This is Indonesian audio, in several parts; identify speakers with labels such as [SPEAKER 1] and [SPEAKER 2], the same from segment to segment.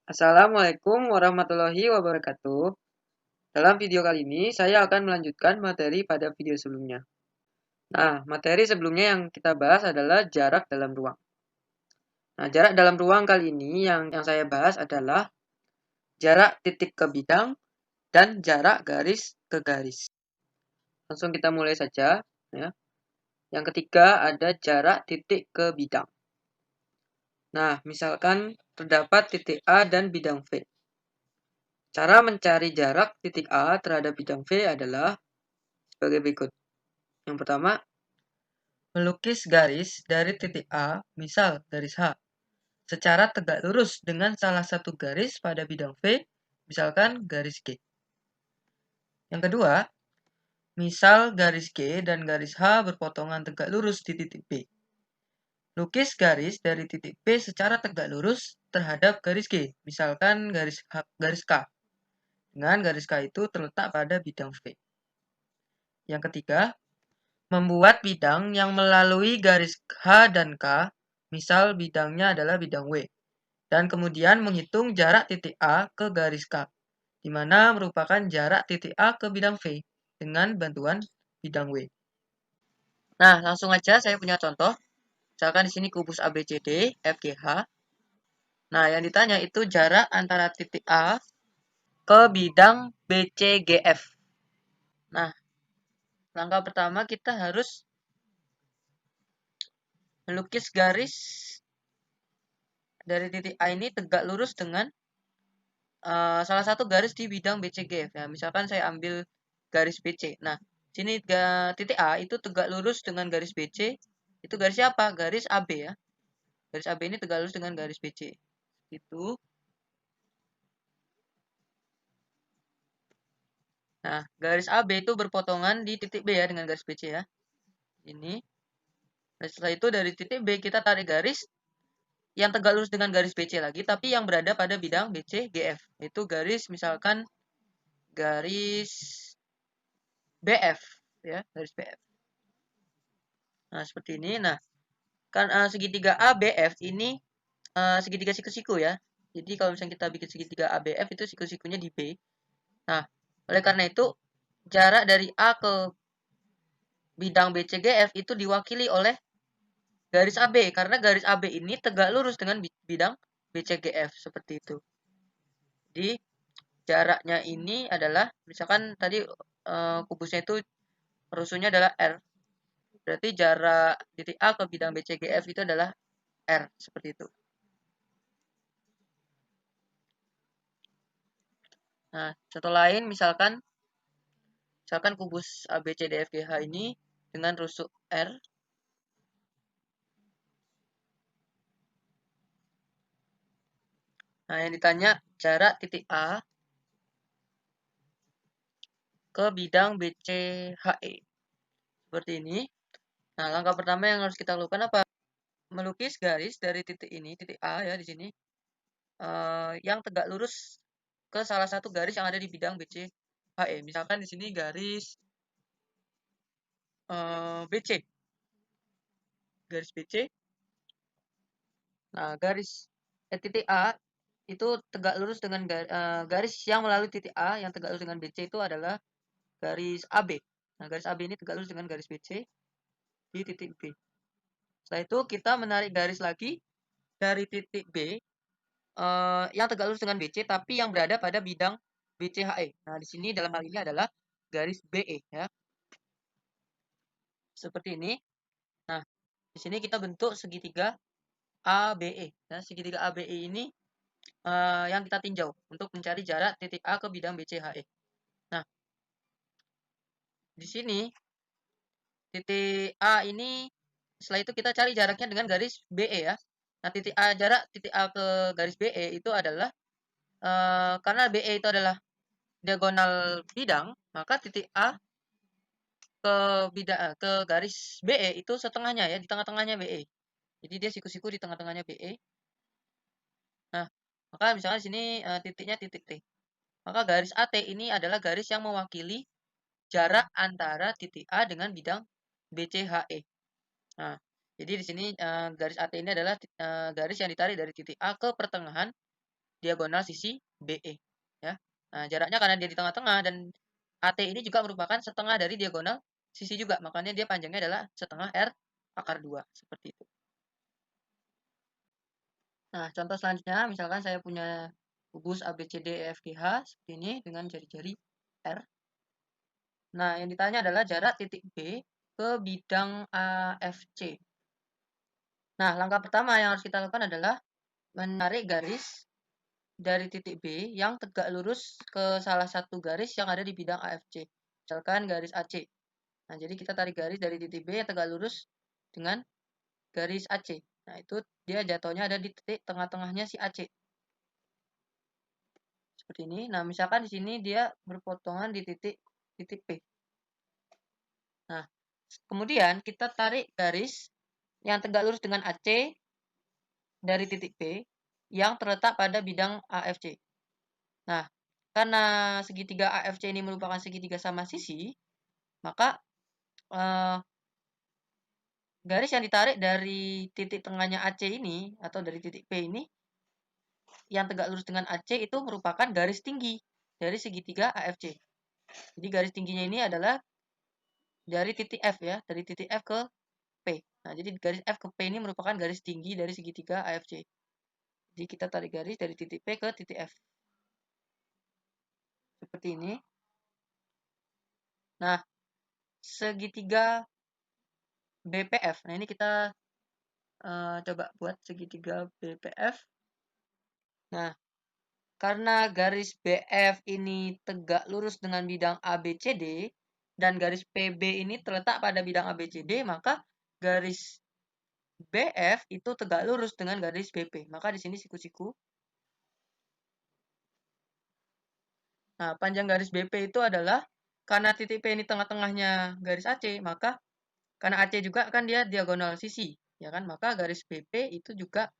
[SPEAKER 1] Assalamualaikum warahmatullahi wabarakatuh. Dalam video kali ini, saya akan melanjutkan materi pada video sebelumnya. Nah, materi sebelumnya yang kita bahas adalah jarak dalam ruang. Nah, jarak dalam ruang kali ini yang saya bahas adalah jarak titik ke bidang dan jarak garis ke garis. Langsung kita mulai saja. Ya. Yang ketiga ada jarak titik ke bidang. Nah, misalkan terdapat titik A dan bidang V. Cara mencari jarak titik A terhadap bidang V adalah sebagai berikut. Yang pertama, melukis garis dari titik A, misal garis H, secara tegak lurus dengan salah satu garis pada bidang V, misalkan garis G. Yang kedua, misal garis G dan garis H berpotongan tegak lurus di titik B. Lukis garis dari titik B secara tegak lurus terhadap garis G, misalkan garis K, dengan garis K itu terletak pada bidang V. Yang ketiga, membuat bidang yang melalui garis H dan K, misal bidangnya adalah bidang W, dan kemudian menghitung jarak titik A ke garis K, di mana merupakan jarak titik A ke bidang V dengan bantuan bidang W. Nah, langsung aja saya punya contoh. Misalkan di sini kubus ABCD, FGH. Nah, yang ditanya itu jarak antara titik A ke bidang BCGF. Nah, langkah pertama kita harus melukis garis dari titik A ini tegak lurus dengan salah satu garis di bidang BCGF. Ya, misalkan saya ambil garis BC. Nah, sini titik A itu tegak lurus dengan garis BC. Itu garis apa? Garis AB ya. Garis AB ini tegak lurus dengan garis BC. Itu. Nah, garis AB itu berpotongan di titik B ya dengan garis BC ya. Ini. Nah, setelah itu dari titik B kita tarik garis yang tegak lurus dengan garis BC lagi, tapi yang berada pada bidang BCGF. Itu garis misalkan garis BF ya, garis BF. Nah, seperti ini. Nah, kan segitiga ABF ini segitiga siku-siku ya. Jadi kalau misalnya kita bikin segitiga ABF itu siku-sikunya di B. Nah, oleh karena itu jarak dari A ke bidang BCGF itu diwakili oleh garis AB karena garis AB ini tegak lurus dengan bidang BCGF seperti itu. Jadi jaraknya ini adalah misalkan tadi kubusnya itu rusuhnya adalah R. Berarti jarak titik A ke bidang BCGF itu adalah R seperti itu. Nah, contoh lain misalkan kubus ABCDFGH ini dengan rusuk R. Nah, yang ditanya jarak titik A ke bidang BCHE. Seperti ini. Nah, langkah pertama yang harus kita lakukan apa? Melukis garis dari titik ini, titik A ya di sini, yang tegak lurus ke salah satu garis yang ada di bidang BCHE. Misalkan di sini garis BC. Garis BC. Nah, garis titik A itu tegak lurus dengan garis yang melalui titik A yang tegak lurus dengan BC itu adalah garis AB. Nah, garis AB ini tegak lurus dengan garis BC di titik B. Setelah itu kita menarik garis lagi dari titik B yang tegak lurus dengan BC tapi yang berada pada bidang BCHE. Nah, di sini dalam hal ini adalah garis BE ya. Seperti ini. Nah, di sini kita bentuk segitiga ABE. Ya, segitiga ABE ini yang kita tinjau untuk mencari jarak titik A ke bidang BCHE. Nah, di sini titik A ini setelah itu kita cari jaraknya dengan garis BE ya. Nah, jarak titik A ke garis BE itu adalah karena BE itu adalah diagonal bidang, maka titik A ke garis BE itu setengahnya ya, di tengah-tengahnya BE. Jadi dia siku-siku di tengah-tengahnya BE. Nah, maka misalnya di sini titiknya titik T. Maka garis AT ini adalah garis yang mewakili jarak antara titik A dengan bidang BCHE. Nah, jadi di sini garis AT ini adalah garis yang ditarik dari titik A ke pertengahan diagonal sisi BE. Ya. Nah, jaraknya karena dia di tengah-tengah dan AT ini juga merupakan setengah dari diagonal sisi juga. Makanya dia panjangnya adalah setengah R akar 2. Seperti itu. Nah, contoh selanjutnya, misalkan saya punya kubus ABCD EFGH seperti ini dengan jari-jari R. Nah, yang ditanya adalah jarak titik B ke bidang AFC. Nah, langkah pertama yang harus kita lakukan adalah menarik garis dari titik B yang tegak lurus ke salah satu garis yang ada di bidang AFC. Misalkan garis AC. Nah, jadi kita tarik garis dari titik B yang tegak lurus dengan garis AC. Nah, itu dia jatuhnya ada di titik tengah-tengahnya si AC. Seperti ini. Nah, misalkan di sini dia berpotongan di titik P. Nah, kemudian kita tarik garis yang tegak lurus dengan AC dari titik P yang terletak pada bidang AFC. Nah, karena segitiga AFC ini merupakan segitiga sama sisi, maka garis yang ditarik dari titik tengahnya AC ini atau dari titik P ini yang tegak lurus dengan AC itu merupakan garis tinggi dari segitiga AFC. Jadi garis tingginya ini adalah dari titik F ya, dari titik F ke P. Nah, jadi garis F ke P ini merupakan garis tinggi dari segitiga AFC. Jadi kita tarik garis dari titik P ke titik F. Seperti ini. Nah, segitiga BPF. Nah, ini kita coba buat segitiga BPF. Nah, karena garis BF ini tegak lurus dengan bidang ABCD dan garis PB ini terletak pada bidang ABCD, maka garis BF itu tegak lurus dengan garis BP. Maka di sini siku-siku. Nah, panjang garis BP itu adalah karena titik P ini tengah-tengahnya garis AC, maka karena AC juga kan dia diagonal sisi, ya kan? Maka garis BP itu juga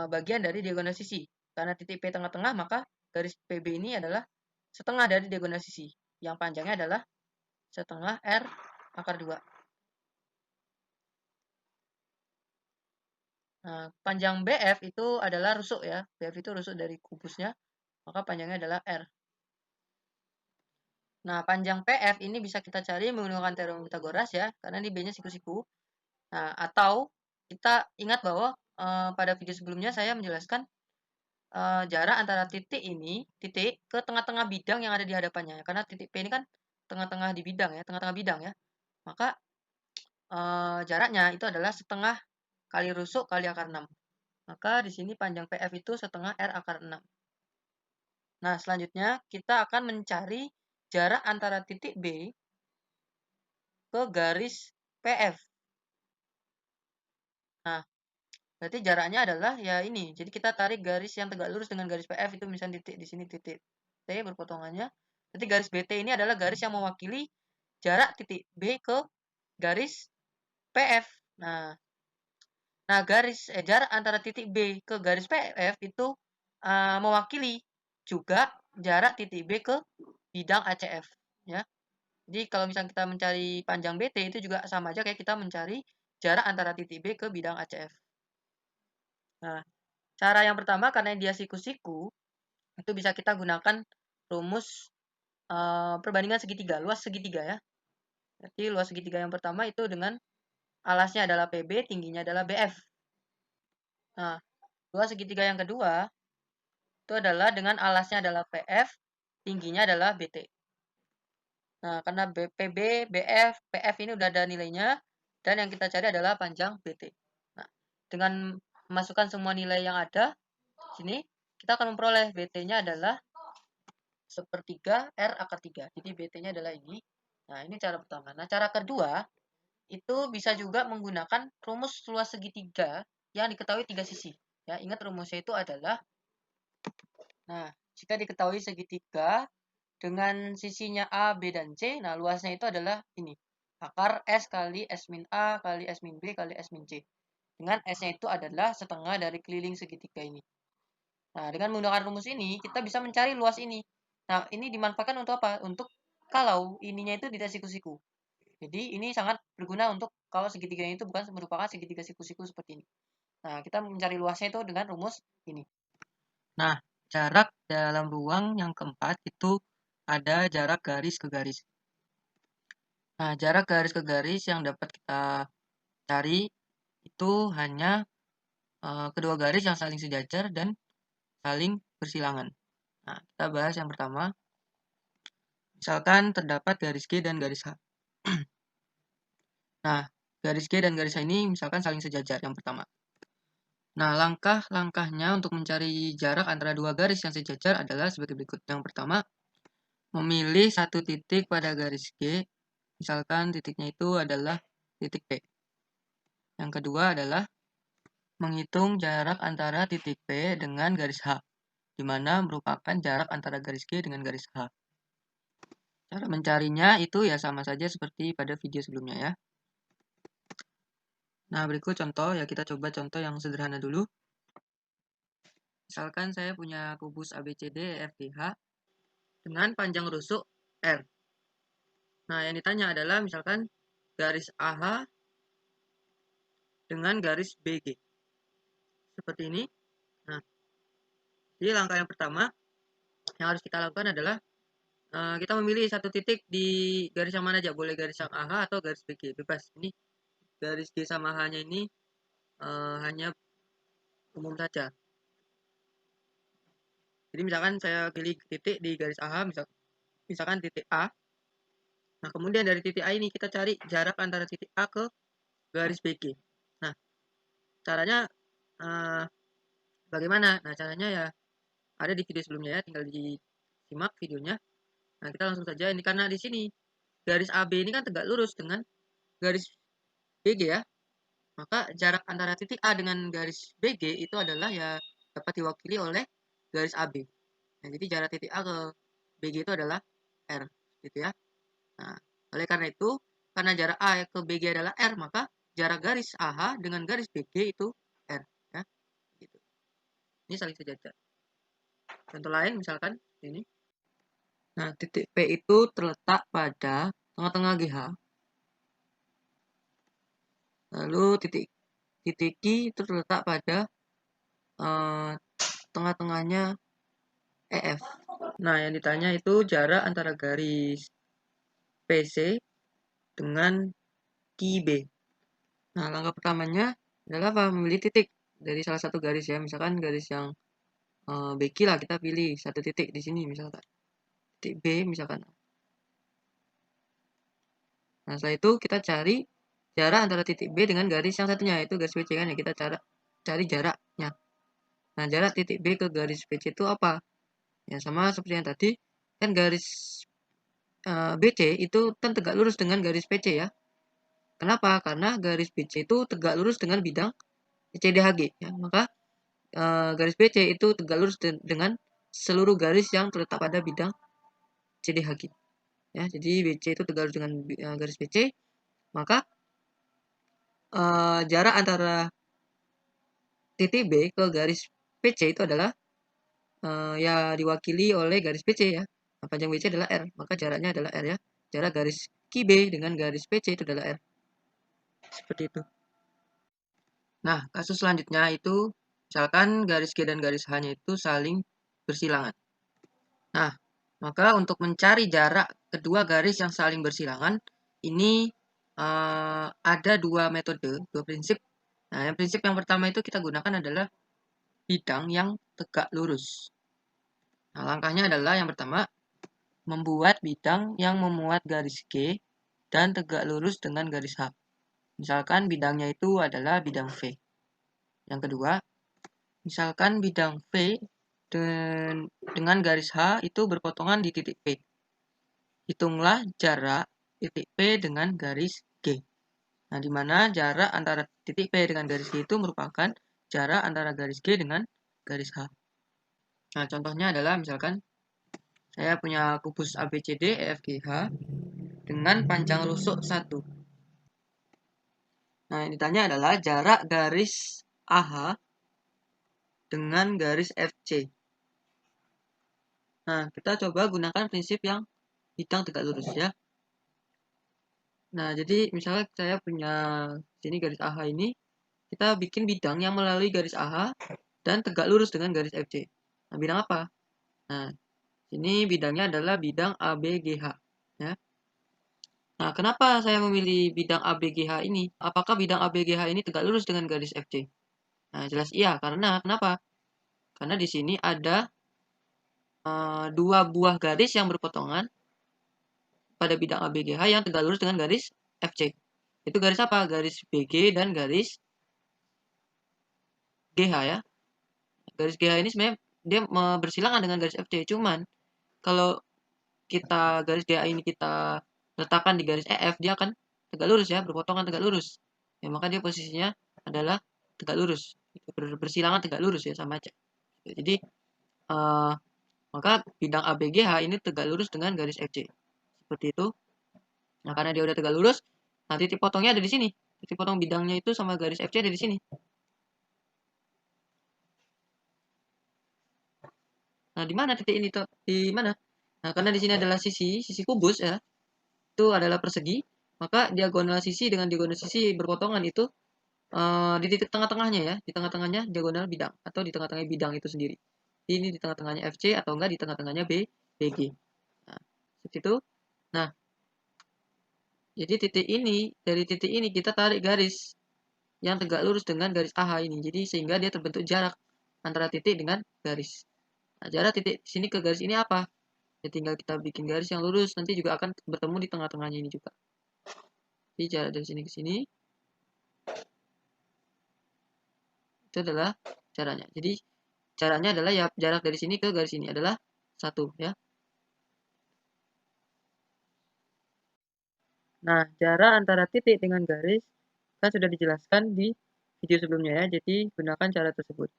[SPEAKER 1] bagian dari diagonal sisi. Karena titik P tengah-tengah, maka garis PB ini adalah setengah dari diagonal sisi. Yang panjangnya adalah setengah R akar 2. Nah, panjang BF itu adalah rusuk ya. BF itu rusuk dari kubusnya, maka panjangnya adalah R. Nah, panjang PF ini bisa kita cari menggunakan teorem Pythagoras ya, karena ini B-nya siku-siku. Nah, atau kita ingat bahwa pada video sebelumnya saya menjelaskan jarak antara titik ini, titik ke tengah-tengah bidang yang ada di hadapannya. Karena titik P ini kan tengah-tengah di bidang ya, tengah-tengah bidang ya. Maka jaraknya itu adalah setengah kali rusuk kali akar 6. Maka di sini panjang PF itu setengah R akar 6. Nah, selanjutnya kita akan mencari jarak antara titik B ke garis PF. Nah, berarti jaraknya adalah ya ini. Jadi kita tarik garis yang tegak lurus dengan garis PF itu misalnya titik di sini titik T berpotongannya. Berarti garis BT ini adalah garis yang mewakili jarak titik B ke garis PF. Nah, jarak antara titik B ke garis PF itu mewakili juga jarak titik B ke bidang ACF ya. Jadi kalau misalnya kita mencari panjang BT itu juga sama aja kayak kita mencari jarak antara titik B ke bidang ACF. Nah, cara yang pertama karena dia siku-siku itu bisa kita gunakan rumus perbandingan segitiga, luas segitiga ya. Jadi luas segitiga yang pertama itu dengan alasnya adalah PB, tingginya adalah BF. Nah, luas segitiga yang kedua itu adalah dengan alasnya adalah PF, tingginya adalah BT. Nah, karena PB, BF, PF ini udah ada nilainya, dan yang kita cari adalah panjang BT. Nah, dengan memasukkan semua nilai yang ada, sini, kita akan memperoleh BT-nya adalah sepertiga R akar 3. Jadi BT-nya adalah ini. Nah, ini cara pertama. Nah, cara kedua, itu bisa juga menggunakan rumus luas segitiga yang diketahui 3 sisi. Ya, ingat rumusnya itu adalah, nah, jika diketahui segitiga dengan sisinya A, B, dan C, nah luasnya itu adalah ini. Akar S kali S min A kali S min B kali S min C. Dengan S-nya itu adalah setengah dari keliling segitiga ini. Nah, dengan menggunakan rumus ini, kita bisa mencari luas ini. Nah, ini dimanfaatkan untuk apa? Untuk kalau ininya itu tidak siku-siku. Jadi, ini sangat berguna untuk kalau segitiganya itu bukan merupakan segitiga siku-siku seperti ini. Nah, kita mencari luasnya itu dengan rumus ini. Nah, jarak dalam ruang yang keempat itu ada jarak garis ke garis. Nah, jarak garis ke garis yang dapat kita cari itu hanya kedua garis yang saling sejajar dan saling bersilangan. Nah, kita bahas yang pertama. Misalkan terdapat garis G dan garis H. Nah, garis G dan garis H ini misalkan saling sejajar yang pertama. Nah, langkah-langkahnya untuk mencari jarak antara dua garis yang sejajar adalah sebagai berikut. Yang pertama, memilih satu titik pada garis G. Misalkan titiknya itu adalah titik P. Yang kedua adalah menghitung jarak antara titik P dengan garis H, di mana merupakan jarak antara garis G dengan garis H. Cara mencarinya itu ya sama saja seperti pada video sebelumnya ya. Nah, berikut contoh ya, kita coba contoh yang sederhana dulu. Misalkan saya punya kubus ABCD EFGH dengan panjang rusuk R. Nah, yang ditanya adalah misalkan garis AH dengan garis BG. Seperti ini. Nah, jadi langkah yang pertama yang harus kita lakukan adalah kita memilih satu titik di garis yang mana aja. Boleh garis yang AH atau garis BG. Bebas. Ini garis G sama H-nya ini hanya umum saja. Jadi misalkan saya pilih titik di garis AH, misalkan titik A. Nah, kemudian dari titik A ini kita cari jarak antara titik A ke garis BG. Nah, caranya bagaimana? Nah, caranya ya ada di video sebelumnya ya, tinggal disimak videonya. Nah, kita langsung saja ini karena di sini garis AB ini kan tegak lurus dengan garis BG ya. Maka jarak antara titik A dengan garis BG itu adalah ya dapat diwakili oleh garis AB. Nah, jadi jarak titik A ke BG itu adalah R, gitu ya. Nah, oleh karena itu, karena jarak A ke BG adalah R, maka jarak garis AH dengan garis BG itu R, ya. Gitu. Ini saling sejajar. Contoh lain misalkan ini. Nah, titik P itu terletak pada tengah-tengah GH. Lalu titik Q itu terletak pada tengah-tengahnya EF. Nah, yang ditanya itu jarak antara garis PC dengan QB. Nah, langkah pertamanya adalah apa? Memilih titik dari salah satu garis ya. Misalkan garis yang BQ lah, kita pilih satu titik di sini misalkan. Titik B misalkan. Nah, setelah itu kita cari jarak antara titik B dengan garis yang satunya, yaitu garis PC kan ya. Kita cari jaraknya. Nah, jarak titik B ke garis PC itu apa? Ya, sama seperti yang tadi. Kan garis BC itu kan tegak lurus dengan garis PC ya. Kenapa? Karena garis BC itu tegak lurus dengan bidang CDHG ya. Maka garis BC itu tegak lurus dengan seluruh garis yang terletak pada bidang CDHG. Ya, jadi BC itu tegak lurus dengan garis BC, maka jarak antara titik B ke garis PC itu adalah ya diwakili oleh garis PC ya. Nah, panjang BC adalah R, maka jaraknya adalah R ya. Jarak garis QB dengan garis PC itu adalah R. Seperti itu. Nah, kasus selanjutnya itu misalkan garis G dan garis H-nya itu saling bersilangan. Nah, maka untuk mencari jarak kedua garis yang saling bersilangan, ini ada dua metode, dua prinsip. Nah, yang prinsip yang pertama itu kita gunakan adalah bidang yang tegak lurus. Nah, langkahnya adalah yang pertama, membuat bidang yang memuat garis G dan tegak lurus dengan garis H. Misalkan bidangnya itu adalah bidang V. Yang kedua, misalkan bidang V dengan garis H itu berpotongan di titik P. Hitunglah jarak titik P dengan garis G. Nah, di mana jarak antara titik P dengan garis G itu merupakan jarak antara garis G dengan garis H. Nah, contohnya adalah misalkan saya punya kubus ABCD EFGH dengan panjang rusuk 1. Nah, yang ditanya adalah jarak garis AH dengan garis FC. Nah, kita coba gunakan prinsip yang bidang tegak lurus ya. Nah, jadi misalnya saya punya sini garis AH ini, kita bikin bidang yang melalui garis AH dan tegak lurus dengan garis FC. Nah, bidang apa? Nah, ini bidangnya adalah bidang ABGH. Ya. Nah, kenapa saya memilih bidang ABGH ini? Apakah bidang ABGH ini tegak lurus dengan garis FC? Nah, jelas iya. Karena kenapa? Karena di sini ada dua buah garis yang berpotongan pada bidang ABGH yang tegak lurus dengan garis FC. Itu garis apa? Garis BG dan garis GH ya. Garis GH ini sebenarnya dia bersilangan dengan garis FC. Cuman kalau kita garis GH ini kita letakkan di garis EF, dia akan tegak lurus ya, berpotongan tegak lurus. Ya, maka dia posisinya adalah tegak lurus. Bersilangan tegak lurus ya, sama aja. Jadi maka bidang ABGH ini tegak lurus dengan garis FC. Seperti itu. Nah, karena dia udah tegak lurus, nah titik potongnya ada di sini. Titik potong bidangnya itu sama garis FC ada di sini. Nah, di mana titik ini tuh? Di mana? Nah, karena di sini adalah sisi kubus ya. Itu adalah persegi, maka diagonal sisi dengan diagonal sisi berpotongan itu di titik tengah-tengahnya ya. Di tengah-tengahnya diagonal bidang atau di tengah-tengah bidang itu sendiri. Ini di tengah-tengahnya FC atau enggak di tengah-tengahnya BG. Nah, seperti itu. Nah, jadi dari titik ini kita tarik garis yang tegak lurus dengan garis AH ini. Jadi sehingga dia terbentuk jarak antara titik dengan garis. Nah, jarak titik sini ke garis ini apa? Ya tinggal kita bikin garis yang lurus, nanti juga akan bertemu di tengah-tengahnya ini juga. Jadi jarak dari sini ke sini itu adalah caranya. Jadi caranya adalah ya jarak dari sini ke garis ini adalah 1 ya. Nah, jarak antara titik dengan garis kan sudah dijelaskan di video sebelumnya ya. Jadi gunakan cara tersebut.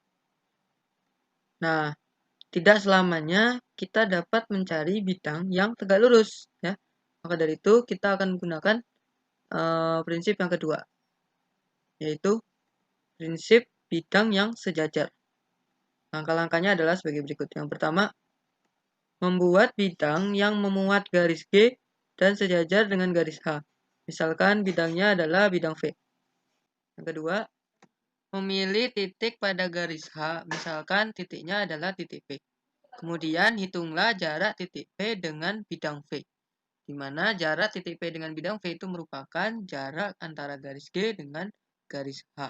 [SPEAKER 1] Nah, tidak selamanya kita dapat mencari bidang yang tegak lurus ya. Maka dari itu kita akan menggunakan prinsip yang kedua, yaitu prinsip bidang yang sejajar. Langkah-langkahnya adalah sebagai berikut. Yang pertama, membuat bidang yang memuat garis G dan sejajar dengan garis H. Misalkan bidangnya adalah bidang V. Yang kedua, memilih titik pada garis H, misalkan titiknya adalah titik P. Kemudian hitunglah jarak titik P dengan bidang V, di mana jarak titik P dengan bidang V itu merupakan jarak antara garis G dengan garis H.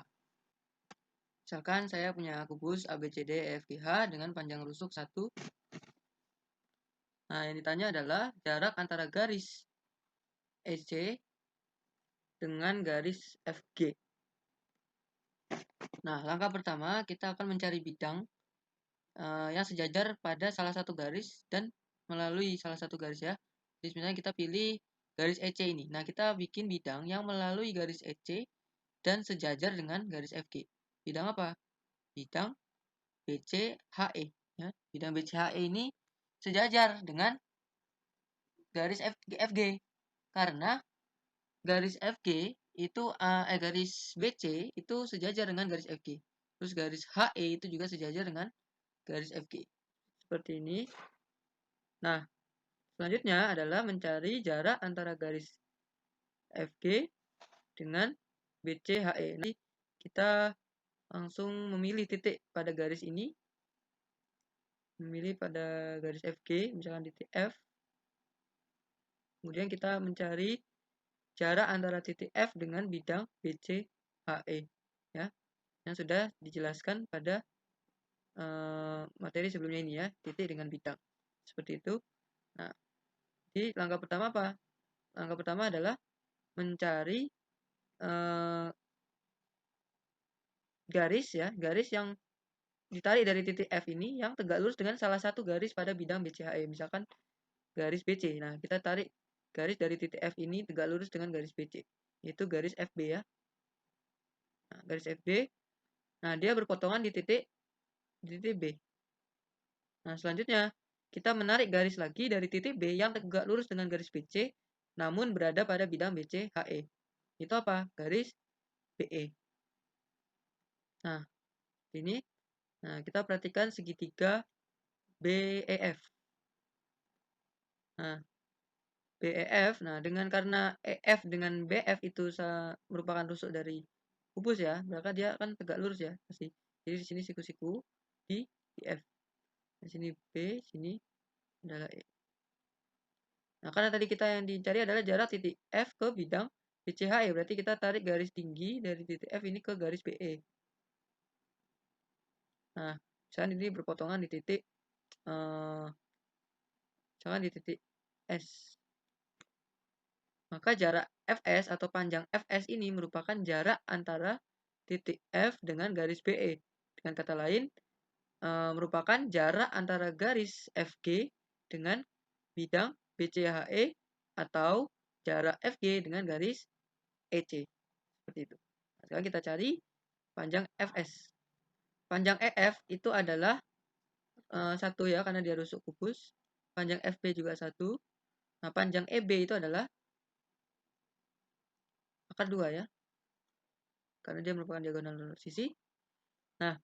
[SPEAKER 1] Misalkan saya punya kubus ABCD EFGH dengan panjang rusuk 1. Nah, yang ditanya adalah jarak antara garis EC dengan garis FG. Nah, langkah pertama kita akan mencari bidang yang sejajar pada salah satu garis dan melalui salah satu garis ya. Jadi misalnya kita pilih garis EC ini. Nah, kita bikin bidang yang melalui garis EC dan sejajar dengan garis FG. Bidang apa? Bidang BCHE ya. Bidang BCHE ini sejajar dengan garis FG karena garis FG itu garis BC itu sejajar dengan garis FG. Terus garis HE itu juga sejajar dengan garis FG. Seperti ini. Nah, selanjutnya adalah mencari jarak antara garis FG dengan BCHE. Nanti kita langsung memilih titik pada garis ini. Memilih pada garis FG, misalkan titik F. Kemudian kita mencari jarak antara titik F dengan bidang BCHE. Ya, yang sudah dijelaskan pada materi sebelumnya ini ya, titik dengan bidang. Seperti itu. Nah, jadi langkah pertama apa? Langkah pertama adalah mencari garis ya, garis yang ditarik dari titik F ini yang tegak lurus dengan salah satu garis pada bidang BCHE, misalkan garis BC. Nah, kita tarik garis dari titik F ini tegak lurus dengan garis BC, yaitu garis FB ya. Nah, garis FB, nah dia berpotongan di titik B. Nah, selanjutnya kita menarik garis lagi dari titik B yang tegak lurus dengan garis BC, namun berada pada bidang BCHE. Itu apa? Garis BE. Nah, ini. Nah, kita perhatikan segitiga BEF. Nah, BEF, nah karena EF dengan BF itu merupakan rusuk dari kubus ya, maka dia akan tegak lurus ya pasti. Jadi di sini siku-siku di F. Di sini B, sini adalah E. Nah, karena tadi kita yang dicari adalah jarak titik F ke bidang BCHE, berarti kita tarik garis tinggi dari titik F ini ke garis BE. Nah, misalnya ini berpotongan di titik misalkan di titik S. Maka jarak Fs atau panjang Fs ini merupakan jarak antara titik F dengan garis BE. Dengan kata lain, merupakan jarak antara garis FG dengan bidang BCHE atau jarak FG dengan garis EC. Seperti itu. Nah, sekarang kita cari panjang Fs. Panjang EF itu adalah 1 ya, karena dia rusuk kubus. Panjang FB juga 1. Nah, panjang EB itu adalah akar 2 ya, karena dia merupakan diagonal sisi. Nah,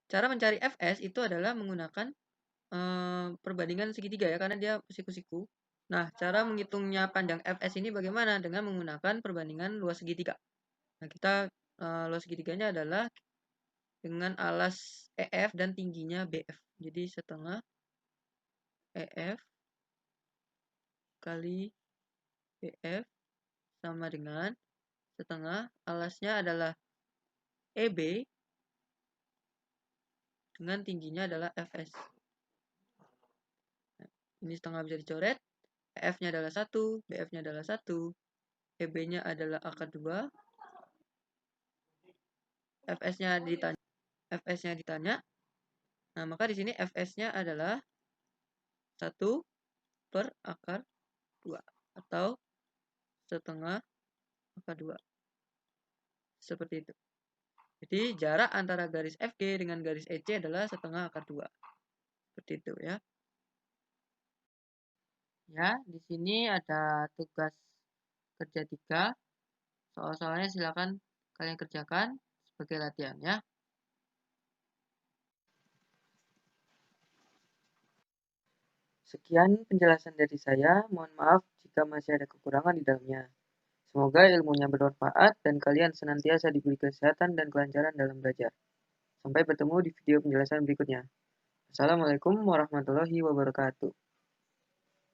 [SPEAKER 1] cara mencari Fs itu adalah menggunakan perbandingan segitiga ya, karena dia siku-siku. Nah, cara menghitungnya panjang Fs ini bagaimana? Dengan menggunakan perbandingan luas segitiga. Nah, kita luas segitiganya adalah dengan alas EF dan tingginya BF. Jadi setengah EF kali BF sama dengan setengah alasnya adalah EB dengan tingginya adalah Fs. Nah, ini setengah bisa dicoret. EF-nya adalah 1, BF-nya adalah 1, EB-nya adalah akar 2, Fs-nya ditanya. Nah, maka di sini Fs-nya adalah 1 per akar 2 atau setengah akar 2. Seperti itu. Jadi jarak antara garis FG dengan garis EC adalah setengah akar 2. Seperti itu ya. Ya, di sini ada tugas kerja 3. Soal-soalnya silakan kalian kerjakan sebagai latihan ya. Sekian penjelasan dari saya. Mohon maaf jika masih ada kekurangan di dalamnya. Semoga ilmunya bermanfaat dan kalian senantiasa diberi kesehatan dan kelancaran dalam belajar. Sampai bertemu di video penjelasan berikutnya. Assalamualaikum warahmatullahi wabarakatuh.